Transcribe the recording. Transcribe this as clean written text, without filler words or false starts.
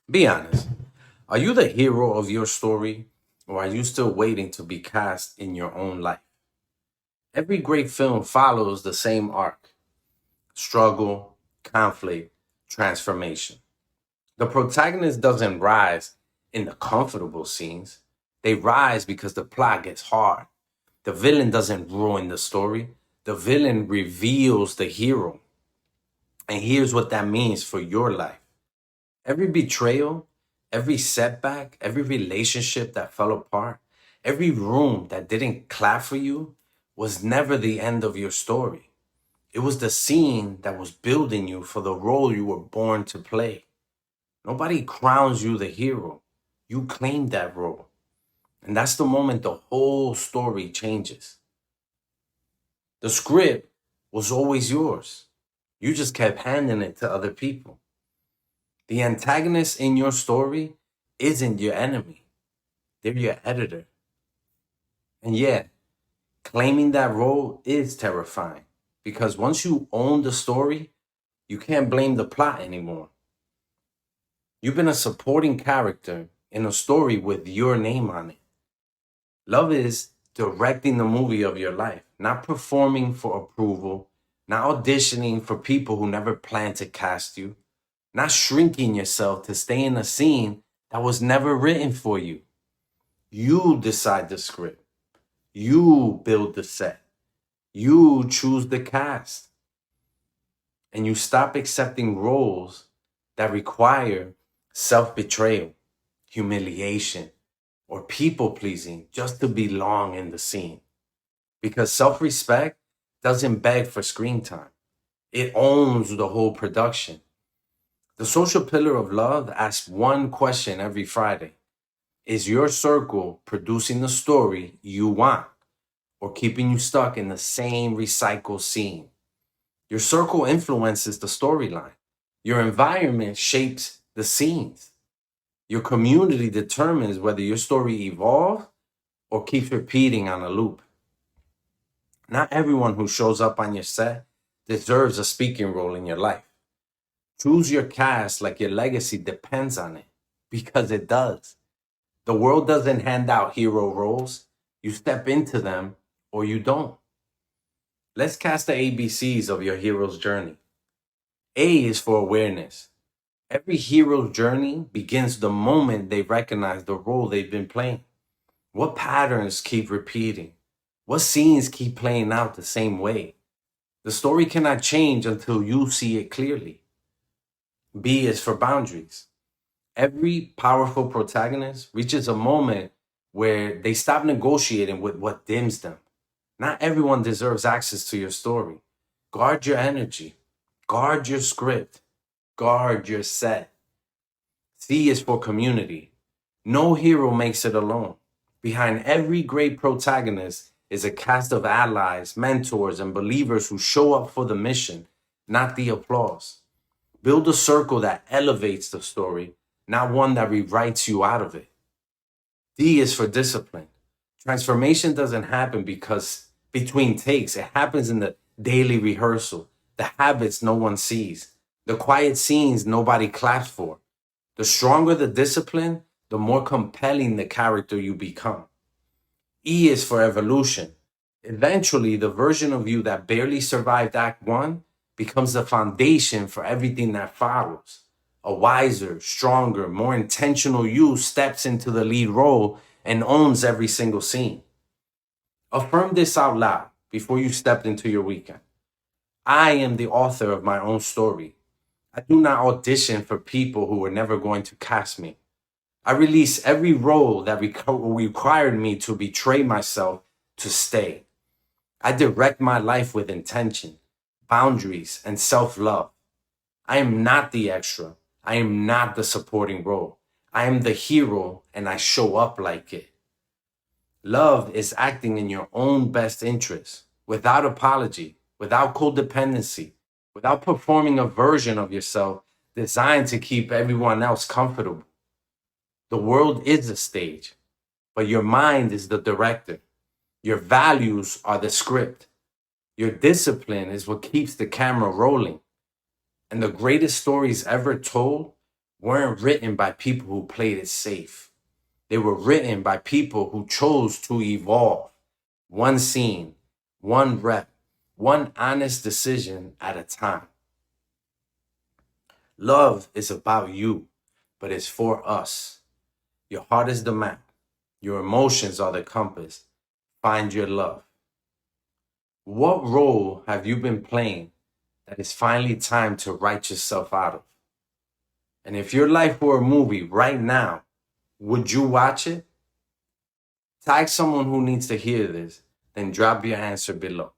Be honest. Are you the hero of your story, or are you still waiting to be cast in your own life? Every great film follows the same arc: struggle, conflict, transformation. The protagonist doesn't rise in the comfortable scenes, they rise because the plot gets hard. The villain doesn't ruin the story, the villain reveals the hero. And here's what that means for your life. Every betrayal, every setback, every relationship that fell apart, every room that didn't clap for you was never the end of your story. It was the scene that was building you for the role you were born to play. Nobody crowns you the hero. You claim that role. And that's the moment the whole story changes. The script was always yours. You just kept handing it to other people. The antagonist in your story isn't your enemy, they're your editor. And yet, claiming that role is terrifying because once you own the story, you can't blame the plot anymore. You've been a supporting character in a story with your name on it. Love is directing the movie of your life, not performing for approval, not auditioning for people who never planned to cast you, not shrinking yourself to stay in a scene that was never written for you. You decide the script. You build the set. You choose the cast. And you stop accepting roles that require self betrayal, humiliation, or people pleasing just to belong in the scene. Because self respect doesn't beg for screen time, it owns the whole production. The social pillar of love asks one question every Friday: is your circle producing the story you want or keeping you stuck in the same recycled scene? Your circle influences the storyline. Your environment shapes the scenes. Your community determines whether your story evolves or keeps repeating on a loop. Not everyone who shows up on your set deserves a speaking role in your life. Choose your cast like your legacy depends on it, because it does. The world doesn't hand out hero roles. You step into them or you don't. Let's cast the ABCs of your hero's journey. A is for awareness. Every hero's journey begins the moment they recognize the role they've been playing. What patterns keep repeating? What scenes keep playing out the same way? The story cannot change until you see it clearly. B is for boundaries. Every powerful protagonist reaches a moment where they stop negotiating with what dims them. Not everyone deserves access to your story. Guard your energy, guard your script, guard your set. C is for community. No hero makes it alone. Behind every great protagonist is a cast of allies, mentors, and believers who show up for the mission, not the applause. Build a circle that elevates the story, not one that rewrites you out of it. D is for discipline. Transformation doesn't happen because between takes, it happens in the daily rehearsal, the habits no one sees, the quiet scenes nobody claps for. The stronger the discipline, the more compelling the character you become. E is for evolution. Eventually, the version of you that barely survived Act 1 becomes the foundation for everything that follows. A wiser, stronger, more intentional you steps into the lead role and owns every single scene. Affirm this out loud before you step into your weekend. I am the author of my own story. I do not audition for people who are never going to cast me. I release every role that required me to betray myself to stay. I direct my life with intention, boundaries, and self love. I am not the extra. I am not the supporting role. I am the hero and I show up like it. Love is acting in your own best interest, without apology, without codependency, without performing a version of yourself designed to keep everyone else comfortable. The world is a stage, but your mind is the director. Your values are the script. Your discipline is what keeps the camera rolling. And the greatest stories ever told weren't written by people who played it safe. They were written by people who chose to evolve. One scene, one rep, one honest decision at a time. Love is about you, but it's for us. Your heart is the map. Your emotions are the compass. Find your love. What role have you been playing that it's finally time to write yourself out of? And if your life were a movie right now, would you watch it? Tag someone who needs to hear this, then drop your answer below.